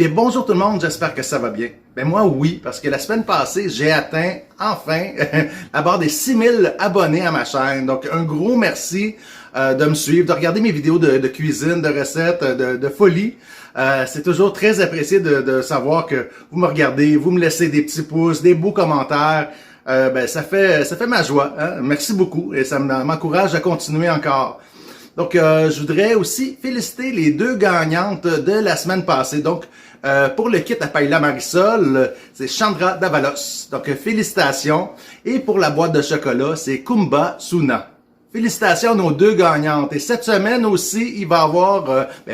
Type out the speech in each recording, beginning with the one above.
Eh bien, bonjour tout le monde, j'espère que ça va bien. Ben moi, oui, parce que la semaine passée, j'ai atteint, enfin, la barre des 6000 abonnés à ma chaîne. Donc, un gros merci de me suivre, de regarder mes vidéos de cuisine, de recettes, de folie. C'est toujours très apprécié de savoir que vous me regardez, vous me laissez des petits pouces, des beaux commentaires. Ben, ça fait ma joie. Hein? Merci beaucoup et ça m'encourage à continuer encore. Donc, je voudrais aussi féliciter les deux gagnantes de la semaine passée. Donc, pour le kit à Paella Marisol, c'est Chandra Davalos. Donc, félicitations. Et pour la boîte de chocolat, c'est Kumba Suna. Félicitations à nos deux gagnantes. Et cette semaine aussi, il va y avoir,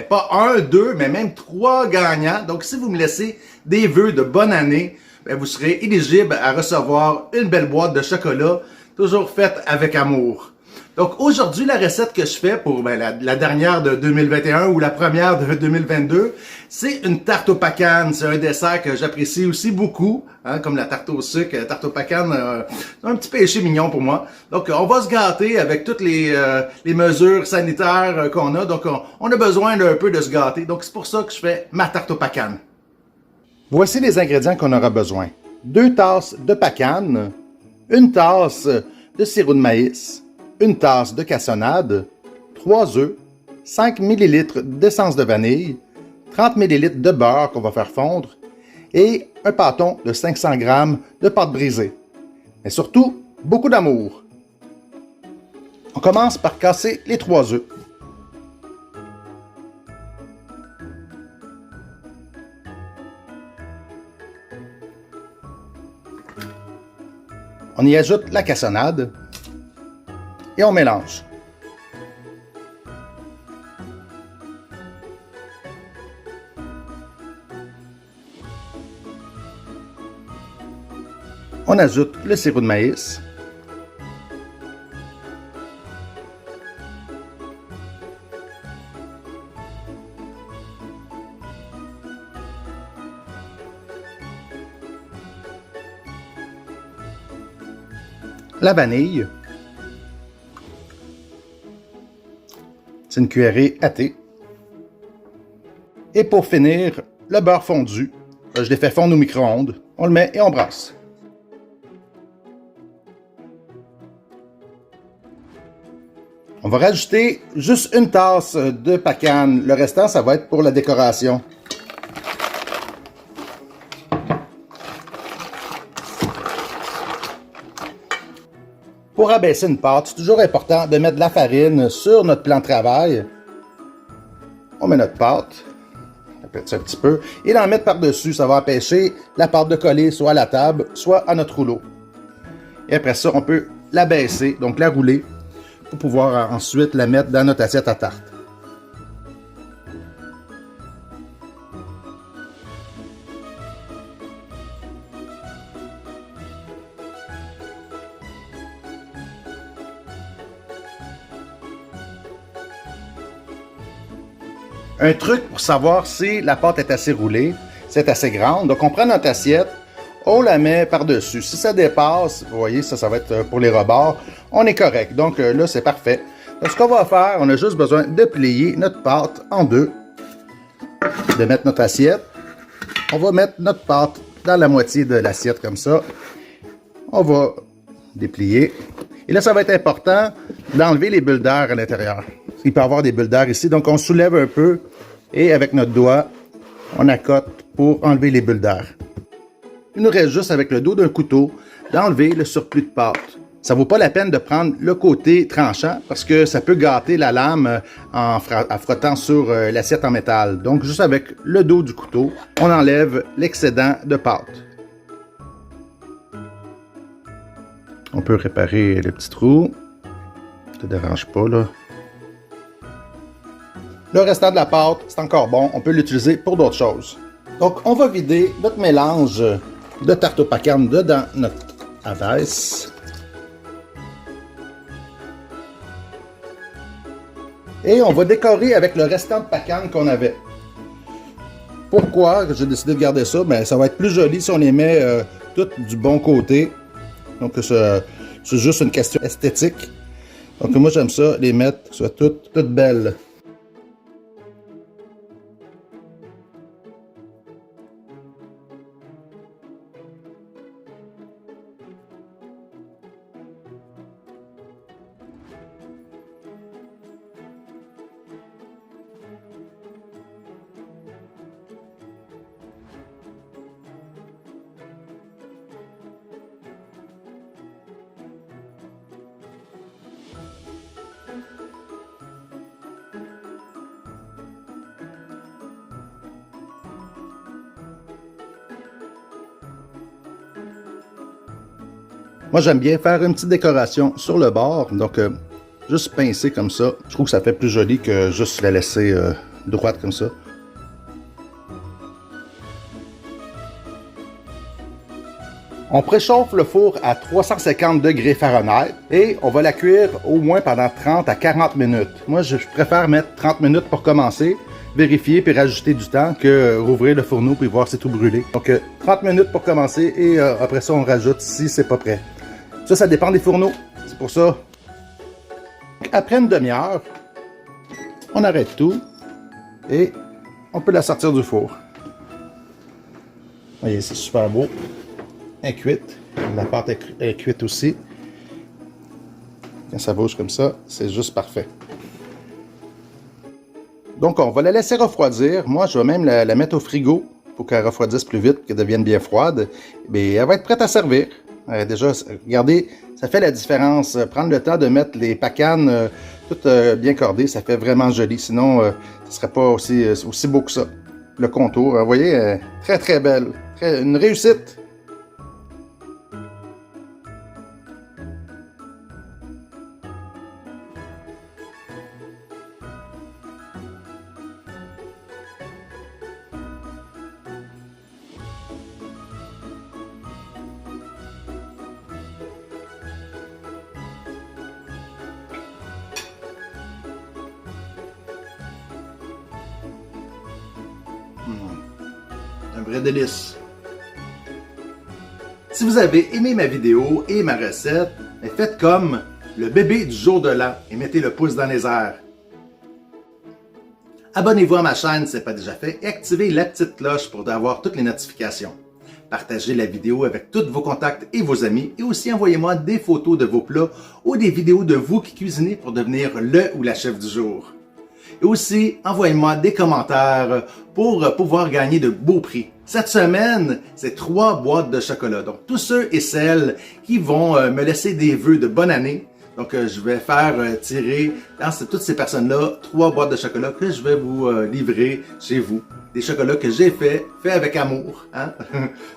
pas un, deux, mais même 3 gagnants. Donc, si vous me laissez des vœux de bonne année, vous serez éligible à recevoir une belle boîte de chocolat, toujours faite avec amour. Donc aujourd'hui, la recette que je fais pour la dernière de 2021 ou la première de 2022, c'est une tarte aux pacanes. C'est un dessert que j'apprécie aussi beaucoup, hein, comme la tarte au sucre. La tarte aux pacanes, c'est un petit péché mignon pour moi. Donc on va se gâter avec toutes les mesures sanitaires qu'on a. Donc on a besoin d'un peu de se gâter. Donc c'est pour ça que je fais ma tarte aux pacanes. Voici les ingrédients qu'on aura besoin. 2 tasses de pacanes, 1 tasse de sirop de maïs, 1 tasse de cassonade, 3 œufs, 5 ml d'essence de vanille, 30 ml de beurre qu'on va faire fondre et un pâton de 500 g de pâte brisée. Mais surtout, beaucoup d'amour. On commence par casser les 3 œufs. On y ajoute la cassonade et on mélange. On ajoute le sirop de maïs. La vanille. C'est une cuillerée à thé. Et pour finir, le beurre fondu. Je l'ai fait fondre au micro-ondes. On le met et on brasse. On va rajouter juste 1 tasse de pacane. Le restant, ça va être pour la décoration. Pour abaisser une pâte, c'est toujours important de mettre de la farine sur notre plan de travail. On met notre pâte, on pète ça un petit peu, et d'en mettre par-dessus. Ça va empêcher la pâte de coller soit à la table, soit à notre rouleau. Et après ça, on peut l'abaisser, donc la rouler, pour pouvoir ensuite la mettre dans notre assiette à tarte. Un truc pour savoir si la pâte est assez roulée, c'est assez grande. Donc on prend notre assiette, on la met par-dessus. Si ça dépasse, vous voyez, ça va être pour les rebords, on est correct. Donc là, c'est parfait. Donc ce qu'on va faire, on a juste besoin de plier notre pâte en deux, de mettre notre assiette. On va mettre notre pâte dans la moitié de l'assiette comme ça. On va déplier. Et là, ça va être important d'enlever les bulles d'air à l'intérieur. Il peut y avoir des bulles d'air ici, donc on soulève un peu et avec notre doigt, on accote pour enlever les bulles d'air. Il nous reste juste avec le dos d'un couteau d'enlever le surplus de pâte. Ça ne vaut pas la peine de prendre le côté tranchant parce que ça peut gâter la lame en frottant sur l'assiette en métal. Donc juste avec le dos du couteau, on enlève l'excédent de pâte. On peut réparer le petit trou. Ça ne dérange pas là. Le restant de la pâte, c'est encore bon. On peut l'utiliser pour d'autres choses. Donc, on va vider notre mélange de tarte aux pacanes dedans notre abaisse. Et on va décorer avec le restant de pacanes qu'on avait. Pourquoi j'ai décidé de garder ça? Ben, ça va être plus joli si on les met toutes du bon côté. Donc, c'est juste une question esthétique. Donc, moi, j'aime ça, les mettre, soit toutes belles. Moi, j'aime bien faire une petite décoration sur le bord. Donc, juste pincer comme ça. Je trouve que ça fait plus joli que juste la laisser droite comme ça. On préchauffe le four à 350 degrés Fahrenheit et on va la cuire au moins pendant 30 à 40 minutes. Moi, je préfère mettre 30 minutes pour commencer, vérifier puis rajouter du temps que rouvrir le fourneau puis voir si c'est tout brûlé. Donc, 30 minutes pour commencer et après ça, on rajoute si c'est pas prêt. Ça dépend des fourneaux. C'est pour ça. Après une demi-heure, on arrête tout et on peut la sortir du four. Voyez, c'est super beau. Elle est cuite. La pâte est cuite aussi. Quand ça bouge comme ça, c'est juste parfait. Donc, on va la laisser refroidir. Moi, je vais même la mettre au frigo pour qu'elle refroidisse plus vite, qu'elle devienne bien froide. Mais elle va être prête à servir. Déjà, regardez, ça fait la différence. Prendre le temps de mettre les pacanes toutes bien cordées, ça fait vraiment joli. Sinon, ce ne serait pas aussi beau que ça. Le contour, vous voyez, très très belle. Une réussite. Un vrai délice. Si vous avez aimé ma vidéo et ma recette, faites comme le bébé du jour de l'an et mettez le pouce dans les airs. Abonnez-vous à ma chaîne si ce n'est pas déjà fait et activez la petite cloche pour avoir toutes les notifications. Partagez la vidéo avec tous vos contacts et vos amis et aussi envoyez-moi des photos de vos plats ou des vidéos de vous qui cuisinez pour devenir le ou la chef du jour. Et aussi, envoyez-moi des commentaires pour pouvoir gagner de beaux prix. Cette semaine, c'est 3 boîtes de chocolat. Donc, tous ceux et celles qui vont me laisser des vœux de bonne année, donc je vais faire tirer dans toutes ces personnes-là 3 boîtes de chocolat que je vais vous livrer chez vous. Des chocolats que j'ai fait avec amour. Hein?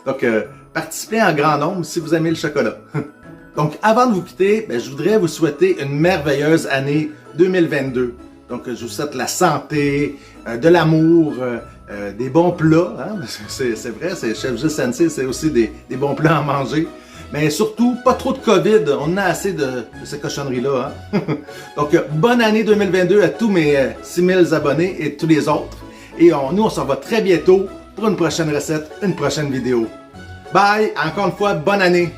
Donc, participez en grand nombre si vous aimez le chocolat. Donc, avant de vous quitter, je voudrais vous souhaiter une merveilleuse année 2022. Donc, je vous souhaite la santé, de l'amour, des bons plats. Hein? C'est vrai, c'est Chef Gilles Sensei, c'est aussi des bons plats à manger. Mais surtout, pas trop de COVID. On a assez de ces cochonneries-là. Hein? Donc, bonne année 2022 à tous mes 6000 abonnés et tous les autres. Et nous, on se revoit très bientôt pour une prochaine recette, une prochaine vidéo. Bye! Encore une fois, bonne année!